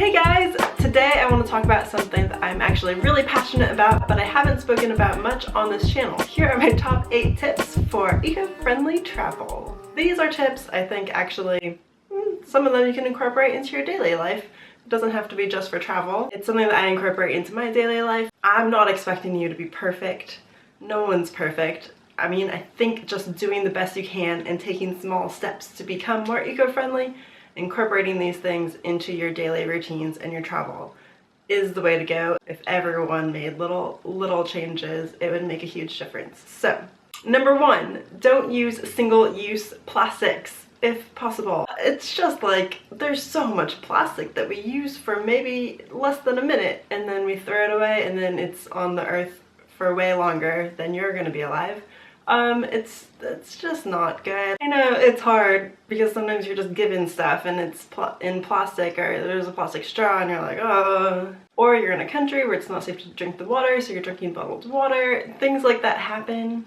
Hey guys! Today I want to talk about something that I'm actually really passionate about, but I haven't spoken about much on this channel. Here are my top 8 tips for eco-friendly travel. These are tips I think actually, some of them you can incorporate into your daily life. It doesn't have to be just for travel. It's something that I incorporate into my daily life. I'm not expecting you to be perfect. No one's perfect. I mean, I think just doing the best you can and taking small steps to become more eco-friendly, incorporating these things into your daily routines and your travel is the way to go. If everyone made little changes, it would make a huge difference. So, number 1, don't use single-use plastics if possible. It's just like, there's so much plastic that we use for maybe less than a minute and then we throw it away and then it's on the earth for way longer than you're gonna be alive. It's just not good. I know it's hard because sometimes you're just given stuff and it's in plastic, or there's a plastic straw and you're like, oh. Or you're in a country where it's not safe to drink the water, so you're drinking bottled water. Things like that happen.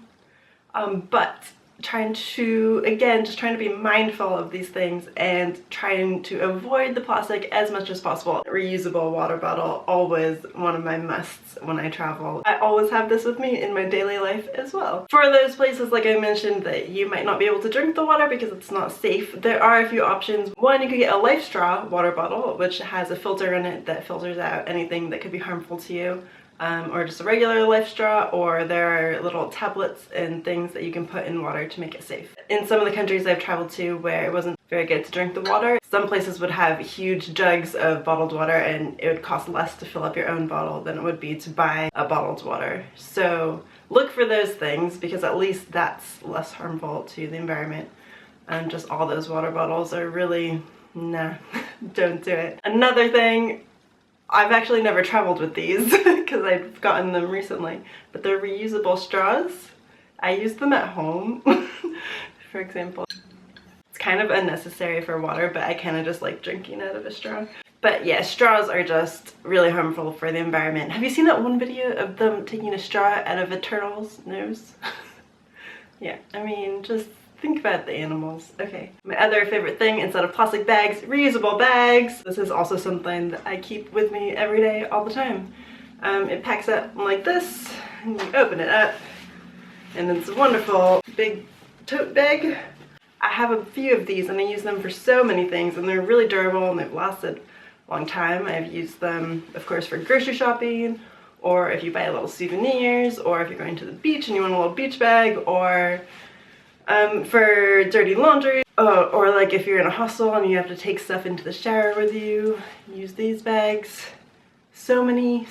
But trying to be mindful of these things and trying to avoid the plastic as much as possible. Reusable water bottle, always one of my musts when I travel. I always have this with me in my daily life as well. For those places, like I mentioned, that you might not be able to drink the water because it's not safe, there are a few options. One, you could get a Life Straw water bottle, which has a filter in it that filters out anything that could be harmful to you. Or just a regular Life Straw, or there are little tablets and things that you can put in water to make it safe. In some of the countries I've traveled to where it wasn't very good to drink the water, some places would have huge jugs of bottled water and it would cost less to fill up your own bottle than it would be to buy a bottled water. So look for those things because at least that's less harmful to the environment. And just all those water bottles are really, nah, don't do it. Another thing, I've actually never traveled with these because I've gotten them recently, but they're reusable straws. I use them at home, for example. It's kind of unnecessary for water, but I kind of just like drinking out of a straw. But yeah, straws are just really harmful for the environment. Have you seen that one video of them taking a straw out of a turtle's nose? Yeah, I mean, just think about the animals. Okay. My other favorite thing, instead of plastic bags, reusable bags. This is also something that I keep with me every day, all the time. It packs up like this, and you open it up, and it's a wonderful big tote bag. I have a few of these and I use them for so many things, and they're really durable and they've lasted a long time. I've used them, of course, for grocery shopping, or if you buy little souvenirs, or if you're going to the beach and you want a little beach bag, or for dirty laundry, or like if you're in a hostel and you have to take stuff into the shower with you, use these bags. So many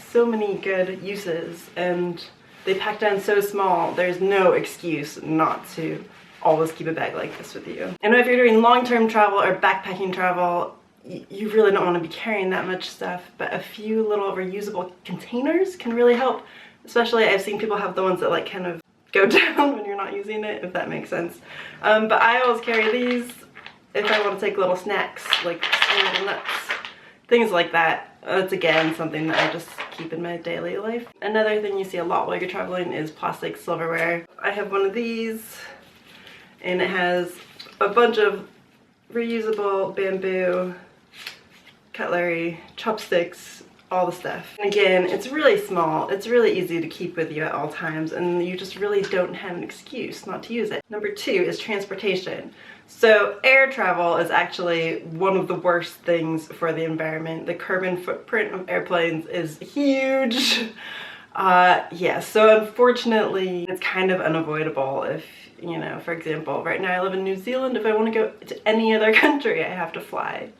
good uses, and they pack down so small, there's no excuse not to always keep a bag like this with you. I know if you're doing long-term travel or backpacking travel, you really don't want to be carrying that much stuff, but a few little reusable containers can really help. Especially I've seen people have the ones that like kind of go down when you're not using it, if that makes sense. But I always carry these if I want to take little snacks, like little nuts, things like that. That's again something that I just keep in my daily life. Another thing you see a lot while you're traveling is plastic silverware. I have one of these, and it has a bunch of reusable bamboo, cutlery, chopsticks, all the stuff. And again, it's really small, it's really easy to keep with you at all times, and you just really don't have an excuse not to use it. Number 2 is transportation. So air travel is actually one of the worst things for the environment. The carbon footprint of airplanes is huge. Yeah, so unfortunately it's kind of unavoidable. If, you know, for example, right now I live in New Zealand. If I want to go to any other country, I have to fly.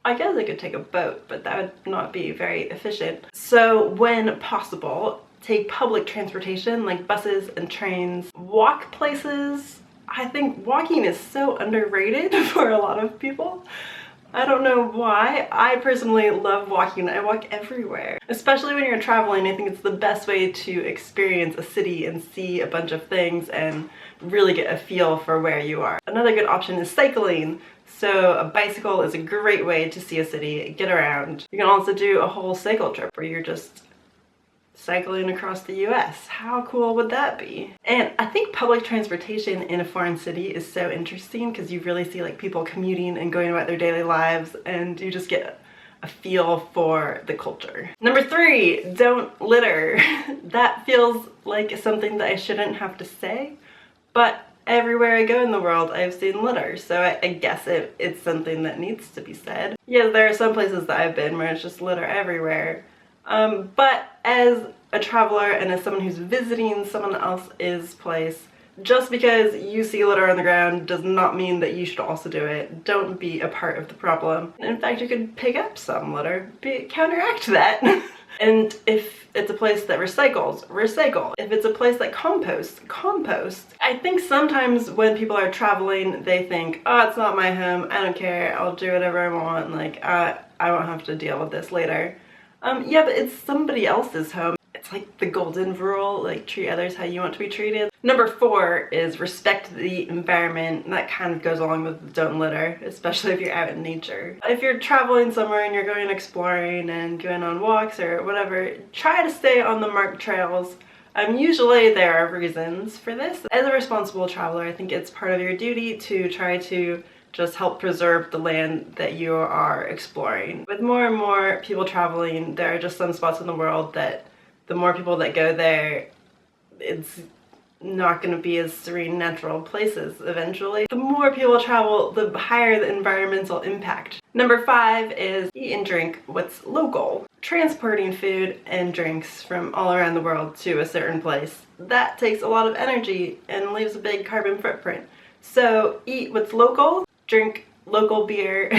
I guess I could take a boat, but that would not be very efficient. So when possible, take public transportation like buses and trains. Walk places. I think walking is so underrated for a lot of people. I don't know why. I personally love walking. I walk everywhere. Especially when you're traveling, I think it's the best way to experience a city and see a bunch of things and really get a feel for where you are. Another good option is cycling. So a bicycle is a great way to see a city, get around. You can also do a whole cycle trip where you're just cycling across the US. How cool would that be? And I think public transportation in a foreign city is so interesting because you really see like people commuting and going about their daily lives, and you just get a feel for the culture. Number 3, don't litter. That feels like something that I shouldn't have to say, but everywhere I go in the world I've seen litter, so I guess it's something that needs to be said. Yeah, there are some places that I've been where it's just litter everywhere, but as a traveler and as someone who's visiting someone else's place, just because you see litter on the ground does not mean that you should also do it. Don't be a part of the problem. In fact, you could pick up some litter, counteract that. And if it's a place that recycles, recycle. If it's a place that composts, compost. I think sometimes when people are traveling, they think, oh, it's not my home, I don't care, I'll do whatever I want, like, I won't have to deal with this later. Yeah, but it's somebody else's home. It's like the golden rule, like treat others how you want to be treated. Number 4 is respect the environment. That kind of goes along with don't litter, especially if you're out in nature. If you're traveling somewhere and you're going exploring and going on walks or whatever, try to stay on the marked trails. Usually there are reasons for this. As a responsible traveler, I think it's part of your duty to try to just help preserve the land that you are exploring. With more and more people traveling, there are just some spots in the world that the more people that go there, it's not going to be as serene natural places eventually. The more people travel, the higher the environmental impact. Number 5 is eat and drink what's local. Transporting food and drinks from all around the world to a certain place, that takes a lot of energy and leaves a big carbon footprint. So eat what's local, drink local beer,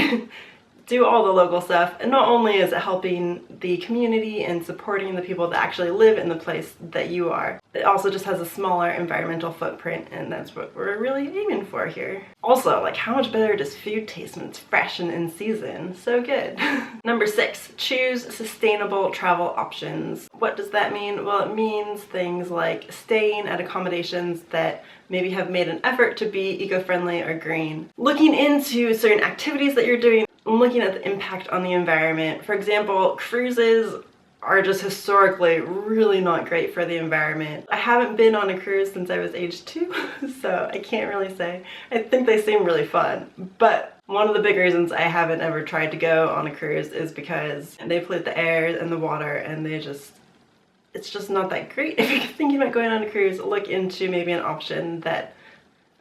do all the local stuff, and not only is it helping the community and supporting the people that actually live in the place that you are, it also just has a smaller environmental footprint, and that's what we're really aiming for here. Also, like, how much better does food taste when it's fresh and in season? So good. Number 6, choose sustainable travel options. What does that mean? Well, it means things like staying at accommodations that maybe have made an effort to be eco-friendly or green. Looking into certain activities that you're doing, looking at the impact on the environment. For example, cruises are just historically really not great for the environment. I haven't been on a cruise since I was age 2, so I can't really say. I think they seem really fun, but one of the big reasons I haven't ever tried to go on a cruise is because they pollute the air and the water, and it's just not that great. If you're thinking about going on a cruise, look into maybe an option that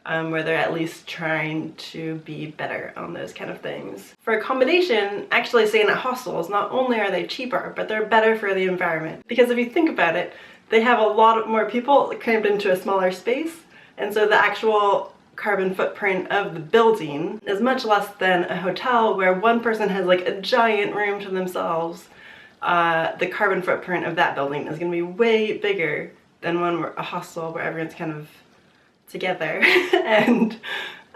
where they're at least trying to be better on those kind of things. For accommodation, actually staying at hostels, not only are they cheaper, but they're better for the environment. Because if you think about it, they have a lot more people crammed into a smaller space, and so the actual carbon footprint of the building is much less than a hotel where one person has like a giant room to themselves. The carbon footprint of that building is going to be way bigger than a hostel where everyone's kind of together. And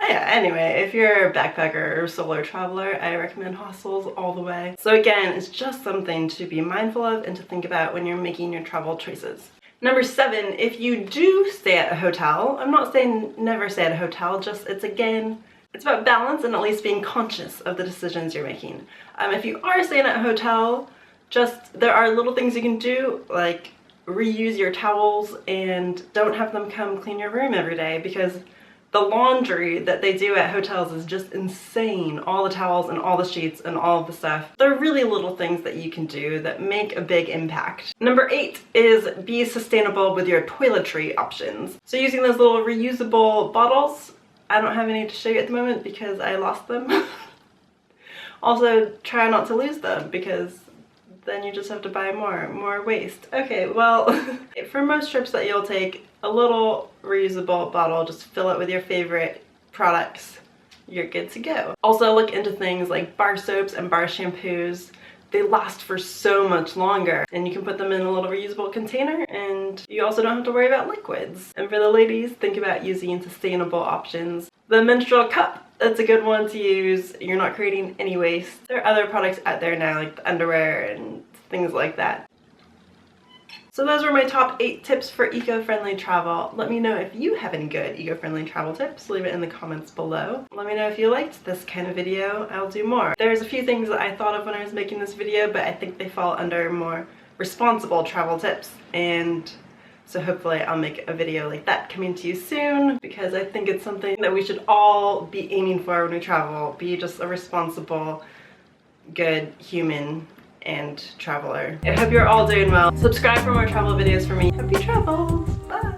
yeah, anyway, if you're a backpacker or solo traveler, I recommend hostels all the way. So again, it's just something to be mindful of and to think about when you're making your travel choices. Number 7, if you do stay at a hotel, I'm not saying never stay at a hotel, just it's about balance and at least being conscious of the decisions you're making. If you are staying at a hotel, there are little things you can do, like reuse your towels and don't have them come clean your room every day, because the laundry that they do at hotels is just insane. All the towels and all the sheets and all of the stuff. They're really little things that you can do that make a big impact. Number 8 is be sustainable with your toiletry options. So using those little reusable bottles, I don't have any to show you at the moment because I lost them. Also, try not to lose them because then you just have to buy more waste. Okay, well, for most trips that you'll take, a little reusable bottle, just fill it with your favorite products, you're good to go. Also look into things like bar soaps and bar shampoos. They last for so much longer, and you can put them in a little reusable container, and you also don't have to worry about liquids. And for the ladies, think about using sustainable options. The menstrual cup, that's a good one to use. You're not creating any waste. There are other products out there now, like the underwear and things like that. So those were my top 8 tips for eco-friendly travel. Let me know if you have any good eco-friendly travel tips. Leave it in the comments below. Let me know if you liked this kind of video. I'll do more. There's a few things that I thought of when I was making this video, but I think they fall under more responsible travel tips, and so hopefully I'll make a video like that coming to you soon, because I think it's something that we should all be aiming for when we travel. Be just a responsible good human and traveler. I hope you're all doing well. Subscribe for more travel videos for me. Happy travels. Bye.